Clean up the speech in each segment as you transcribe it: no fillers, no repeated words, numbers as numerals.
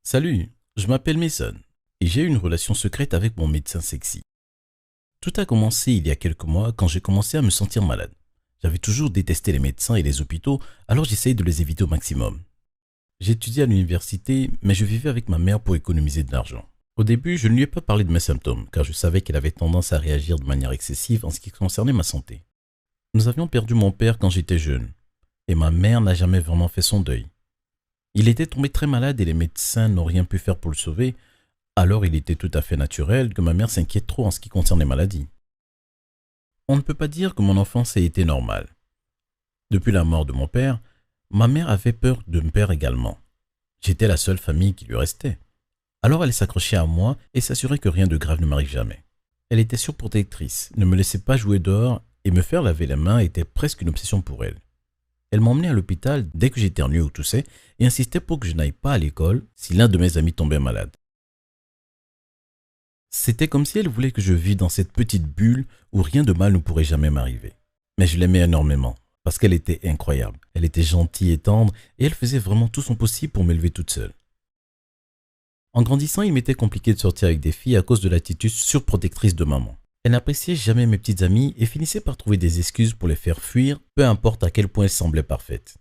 Salut, je m'appelle Mason et j'ai une relation secrète avec mon médecin sexy. Tout a commencé il y a quelques mois quand j'ai commencé à me sentir malade. J'avais toujours détesté les médecins et les hôpitaux, alors j'essayais de les éviter au maximum. J'étudiais à l'université, mais je vivais avec ma mère pour économiser de l'argent. Au début, je ne lui ai pas parlé de mes symptômes, car je savais qu'elle avait tendance à réagir de manière excessive en ce qui concernait ma santé. Nous avions perdu mon père quand j'étais jeune, et ma mère n'a jamais vraiment fait son deuil. Il était tombé très malade et les médecins n'ont rien pu faire pour le sauver, alors il était tout à fait naturel que ma mère s'inquiète trop en ce qui concerne les maladies. On ne peut pas dire que mon enfance ait été normale. Depuis la mort de mon père, ma mère avait peur de me perdre également. J'étais la seule famille qui lui restait. Alors elle s'accrochait à moi et s'assurait que rien de grave ne m'arrive jamais. Elle était surprotectrice, ne me laissait pas jouer dehors et me faire laver les mains était presque une obsession pour elle. Elle m'emmenait à l'hôpital dès que j'éternuais ou toussais et insistait pour que je n'aille pas à l'école si l'un de mes amis tombait malade. C'était comme si elle voulait que je vive dans cette petite bulle où rien de mal ne pourrait jamais m'arriver. Mais je l'aimais énormément, parce qu'elle était incroyable. Elle était gentille et tendre, et elle faisait vraiment tout son possible pour m'élever toute seule. En grandissant, il m'était compliqué de sortir avec des filles à cause de l'attitude surprotectrice de maman. Elle n'appréciait jamais mes petites amies et finissait par trouver des excuses pour les faire fuir, peu importe à quel point elles semblaient parfaites.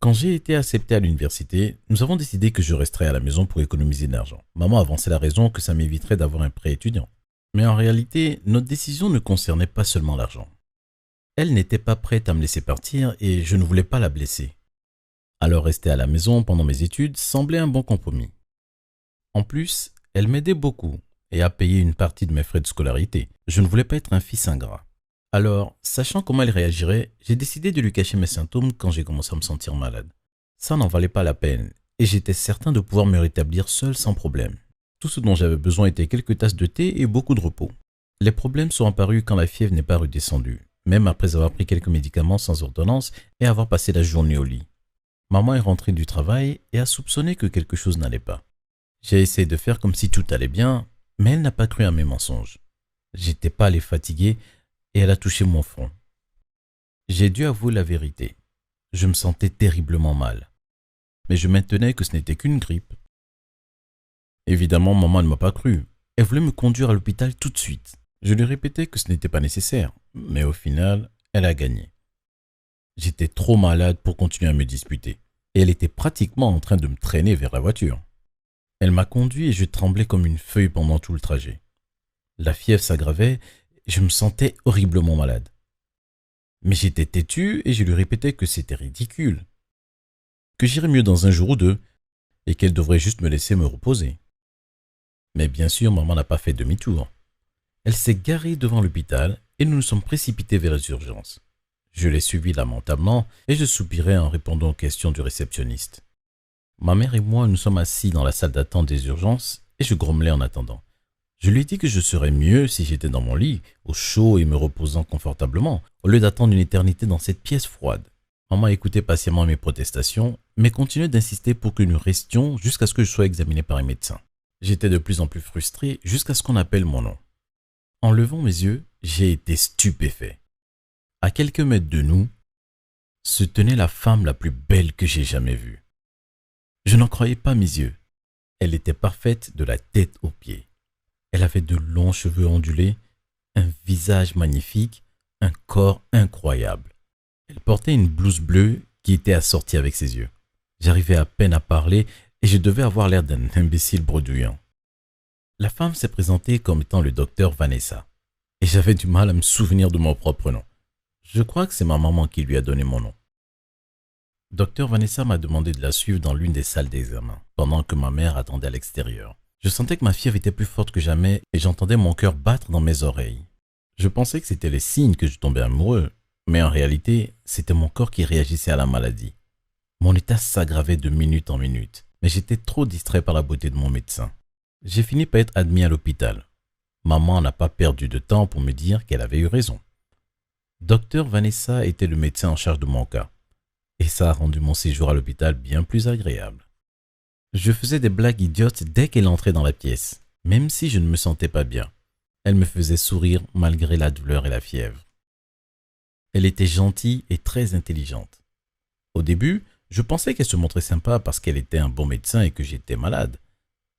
Quand j'ai été accepté à l'université, nous avons décidé que je resterais à la maison pour économiser de l'argent. Maman avançait la raison que ça m'éviterait d'avoir un prêt étudiant. Mais en réalité, notre décision ne concernait pas seulement l'argent. Elle n'était pas prête à me laisser partir et je ne voulais pas la blesser. Alors rester à la maison pendant mes études semblait un bon compromis. En plus, elle m'aidait beaucoup et a payé une partie de mes frais de scolarité. Je ne voulais pas être un fils ingrat. Alors, sachant comment elle réagirait, j'ai décidé de lui cacher mes symptômes quand j'ai commencé à me sentir malade. Ça n'en valait pas la peine, et j'étais certain de pouvoir me rétablir seul sans problème. Tout ce dont j'avais besoin était quelques tasses de thé et beaucoup de repos. Les problèmes sont apparus quand la fièvre n'est pas redescendue, même après avoir pris quelques médicaments sans ordonnance et avoir passé la journée au lit. Maman est rentrée du travail et a soupçonné que quelque chose n'allait pas. J'ai essayé de faire comme si tout allait bien, mais elle n'a pas cru à mes mensonges. J'étais pâle et fatigué, et elle a touché mon front. J'ai dû avouer la vérité. Je me sentais terriblement mal. Mais je maintenais que ce n'était qu'une grippe. Évidemment, maman ne m'a pas cru. Elle voulait me conduire à l'hôpital tout de suite. Je lui répétais que ce n'était pas nécessaire, mais au final, elle a gagné. J'étais trop malade pour continuer à me disputer, et elle était pratiquement en train de me traîner vers la voiture. Elle m'a conduit et je tremblais comme une feuille pendant tout le trajet. La fièvre s'aggravait et je me sentais horriblement malade. Mais j'étais têtu et je lui répétais que c'était ridicule, que j'irais mieux dans un jour ou deux et qu'elle devrait juste me laisser me reposer. Mais bien sûr, maman n'a pas fait demi-tour. Elle s'est garée devant l'hôpital et nous nous sommes précipités vers les urgences. Je l'ai suivie lamentablement et je soupirais en répondant aux questions du réceptionniste. Ma mère et moi nous sommes assis dans la salle d'attente des urgences et je grommelais en attendant. Je lui ai dit que je serais mieux si j'étais dans mon lit, au chaud et me reposant confortablement, au lieu d'attendre une éternité dans cette pièce froide. Maman écoutait patiemment mes protestations, mais continuait d'insister pour que nous restions jusqu'à ce que je sois examiné par un médecin. J'étais de plus en plus frustré jusqu'à ce qu'on appelle mon nom. En levant mes yeux, j'ai été stupéfait. À quelques mètres de nous, se tenait la femme la plus belle que j'ai jamais vue. Je n'en croyais pas mes yeux. Elle était parfaite de la tête aux pieds. Elle avait de longs cheveux ondulés, un visage magnifique, un corps incroyable. Elle portait une blouse bleue qui était assortie avec ses yeux. J'arrivais à peine à parler et je devais avoir l'air d'un imbécile bredouillant. La femme s'est présentée comme étant le docteur Vanessa et j'avais du mal à me souvenir de mon propre nom. Je crois que c'est ma maman qui lui a donné mon nom. Docteur Vanessa m'a demandé de la suivre dans l'une des salles d'examen pendant que ma mère attendait à l'extérieur. Je sentais que ma fièvre était plus forte que jamais et j'entendais mon cœur battre dans mes oreilles. Je pensais que c'était les signes que je tombais amoureux, mais en réalité, c'était mon corps qui réagissait à la maladie. Mon état s'aggravait de minute en minute, mais j'étais trop distrait par la beauté de mon médecin. J'ai fini par être admis à l'hôpital. Maman n'a pas perdu de temps pour me dire qu'elle avait eu raison. Docteur Vanessa était le médecin en charge de mon cas, et ça a rendu mon séjour à l'hôpital bien plus agréable. Je faisais des blagues idiotes dès qu'elle entrait dans la pièce, même si je ne me sentais pas bien. Elle me faisait sourire malgré la douleur et la fièvre. Elle était gentille et très intelligente. Au début, Je pensais qu'elle se montrait sympa parce qu'elle était un bon médecin et que j'étais malade.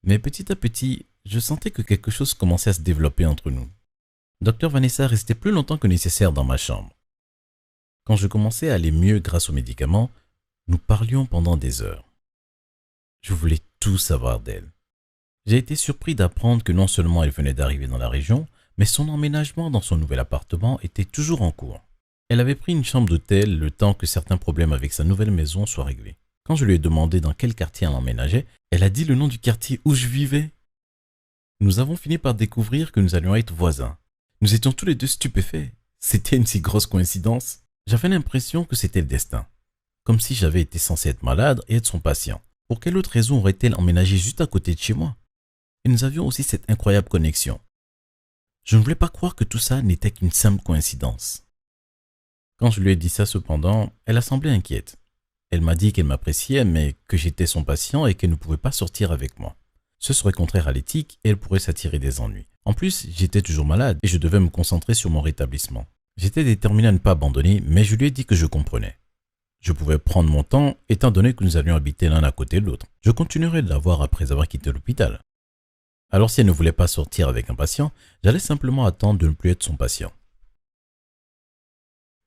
Mais petit à petit, je sentais que quelque chose commençait à se développer entre nous. Docteur Vanessa restait plus longtemps que nécessaire dans ma chambre. Quand je commençais à aller mieux grâce aux médicaments, nous parlions pendant des heures. Je voulais tout savoir d'elle. J'ai été surpris d'apprendre que non seulement elle venait d'arriver dans la région, mais son emménagement dans son nouvel appartement était toujours en cours. Elle avait pris une chambre d'hôtel le temps que certains problèmes avec sa nouvelle maison soient réglés. Quand je lui ai demandé dans quel quartier elle emménageait, elle a dit le nom du quartier où je vivais. Nous avons fini par découvrir que nous allions être voisins. Nous étions tous les deux stupéfaits. C'était une si grosse coïncidence. J'avais l'impression que c'était le destin. Comme si j'avais été censé être malade et être son patient. Pour quelle autre raison aurait-elle emménagé juste à côté de chez moi? Et nous avions aussi cette incroyable connexion. Je ne voulais pas croire que tout ça n'était qu'une simple coïncidence. Quand je lui ai dit ça cependant, elle a semblé inquiète. Elle m'a dit qu'elle m'appréciait mais que j'étais son patient et qu'elle ne pouvait pas sortir avec moi. Ce serait contraire à l'éthique et elle pourrait s'attirer des ennuis. En plus, j'étais toujours malade et je devais me concentrer sur mon rétablissement. J'étais déterminé à ne pas abandonner, mais je lui ai dit que je comprenais. Je pouvais prendre mon temps étant donné que nous allions habiter l'un à côté de l'autre. Je continuerais de la voir après avoir quitté l'hôpital. Alors si elle ne voulait pas sortir avec un patient, j'allais simplement attendre de ne plus être son patient.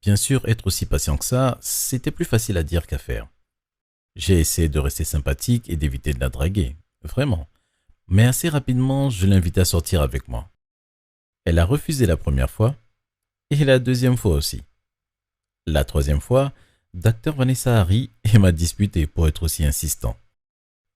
Bien sûr, être aussi patient que ça, c'était plus facile à dire qu'à faire. J'ai essayé de rester sympathique et d'éviter de la draguer, vraiment. Mais assez rapidement, je l'invitais à sortir avec moi. Elle a refusé la première fois et la deuxième fois aussi. La troisième fois, Dr Vanessa a ri et m'a disputé pour être aussi insistant.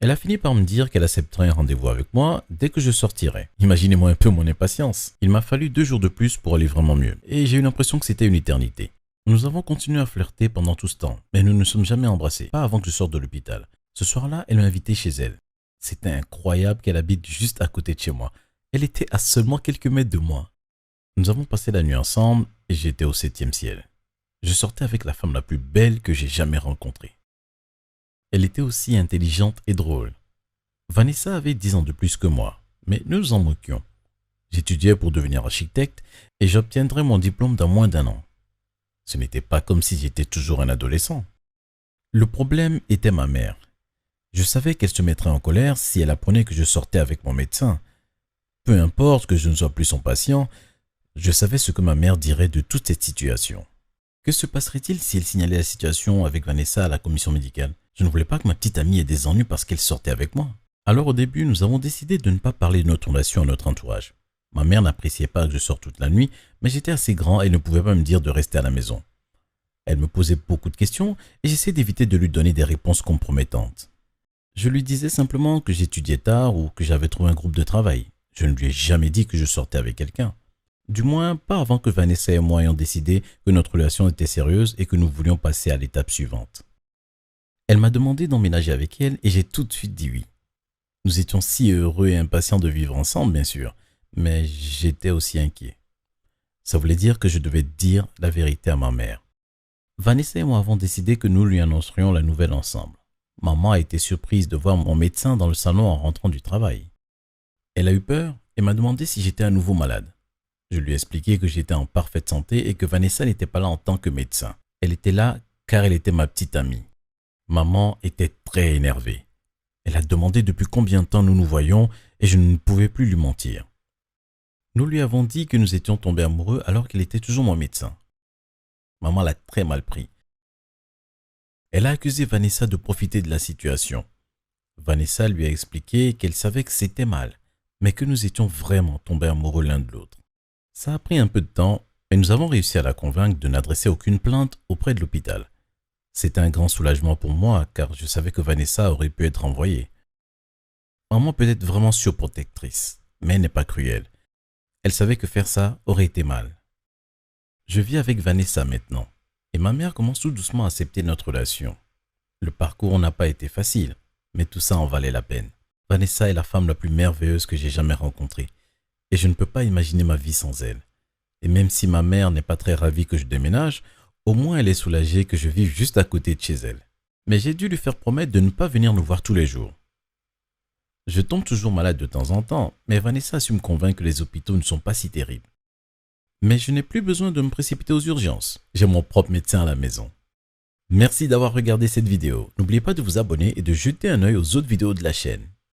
Elle a fini par me dire qu'elle accepterait un rendez-vous avec moi dès que je sortirais. Imaginez-moi un peu mon impatience. Il m'a fallu 2 jours de plus pour aller vraiment mieux et j'ai eu l'impression que c'était une éternité. Nous avons continué à flirter pendant tout ce temps, mais nous ne nous sommes jamais embrassés, pas avant que je sorte de l'hôpital. Ce soir-là, elle m'a invité chez elle. C'était incroyable qu'elle habite juste à côté de chez moi. Elle était à seulement quelques mètres de moi. Nous avons passé la nuit ensemble et j'étais au 7e ciel. Je sortais avec la femme la plus belle que j'ai jamais rencontrée. Elle était aussi intelligente et drôle. Vanessa avait 10 ans de plus que moi, mais nous nous en moquions. J'étudiais pour devenir architecte et j'obtiendrais mon diplôme dans moins d'1 an. Ce n'était pas comme si j'étais toujours un adolescent. Le problème était ma mère. Je savais qu'elle se mettrait en colère si elle apprenait que je sortais avec mon médecin. Peu importe que je ne sois plus son patient, je savais ce que ma mère dirait de toute cette situation. Que se passerait-il si elle signalait la situation avec Vanessa à la commission médicale? Je ne voulais pas que ma petite amie ait des ennuis parce qu'elle sortait avec moi. Alors au début, nous avons décidé de ne pas parler de notre relation à notre entourage. Ma mère n'appréciait pas que je sorte toute la nuit, mais j'étais assez grand et ne pouvait pas me dire de rester à la maison. Elle me posait beaucoup de questions et j'essayais d'éviter de lui donner des réponses compromettantes. Je lui disais simplement que j'étudiais tard ou que j'avais trouvé un groupe de travail. Je ne lui ai jamais dit que je sortais avec quelqu'un. Du moins, pas avant que Vanessa et moi ayons décidé que notre relation était sérieuse et que nous voulions passer à l'étape suivante. Elle m'a demandé d'emménager avec elle et j'ai tout de suite dit oui. Nous étions si heureux et impatients de vivre ensemble, bien sûr, mais j'étais aussi inquiet. Ça voulait dire que je devais dire la vérité à ma mère. Vanessa et moi avons décidé que nous lui annoncerions la nouvelle ensemble. Maman a été surprise de voir mon médecin dans le salon en rentrant du travail. Elle a eu peur et m'a demandé si j'étais à nouveau malade. Je lui ai expliqué que j'étais en parfaite santé et que Vanessa n'était pas là en tant que médecin. Elle était là car elle était ma petite amie. Maman était très énervée. Elle a demandé depuis combien de temps nous nous voyions et je ne pouvais plus lui mentir. Nous lui avons dit que nous étions tombés amoureux alors qu'il était toujours mon médecin. Maman l'a très mal pris. Elle a accusé Vanessa de profiter de la situation. Vanessa lui a expliqué qu'elle savait que c'était mal, mais que nous étions vraiment tombés amoureux l'un de l'autre. Ça a pris un peu de temps, mais nous avons réussi à la convaincre de n'adresser aucune plainte auprès de l'hôpital. C'était un grand soulagement pour moi, car je savais que Vanessa aurait pu être renvoyée. Maman peut être vraiment surprotectrice, mais elle n'est pas cruelle. Elle savait que faire ça aurait été mal. Je vis avec Vanessa maintenant, et ma mère commence tout doucement à accepter notre relation. Le parcours n'a pas été facile, mais tout ça en valait la peine. Vanessa est la femme la plus merveilleuse que j'ai jamais rencontrée, et je ne peux pas imaginer ma vie sans elle. Et même si ma mère n'est pas très ravie que je déménage, au moins elle est soulagée que je vive juste à côté de chez elle. Mais j'ai dû lui faire promettre de ne pas venir nous voir tous les jours. Je tombe toujours malade de temps en temps, mais Vanessa a su me convaincre que les hôpitaux ne sont pas si terribles. Mais je n'ai plus besoin de me précipiter aux urgences. J'ai mon propre médecin à la maison. Merci d'avoir regardé cette vidéo. N'oubliez pas de vous abonner et de jeter un œil aux autres vidéos de la chaîne.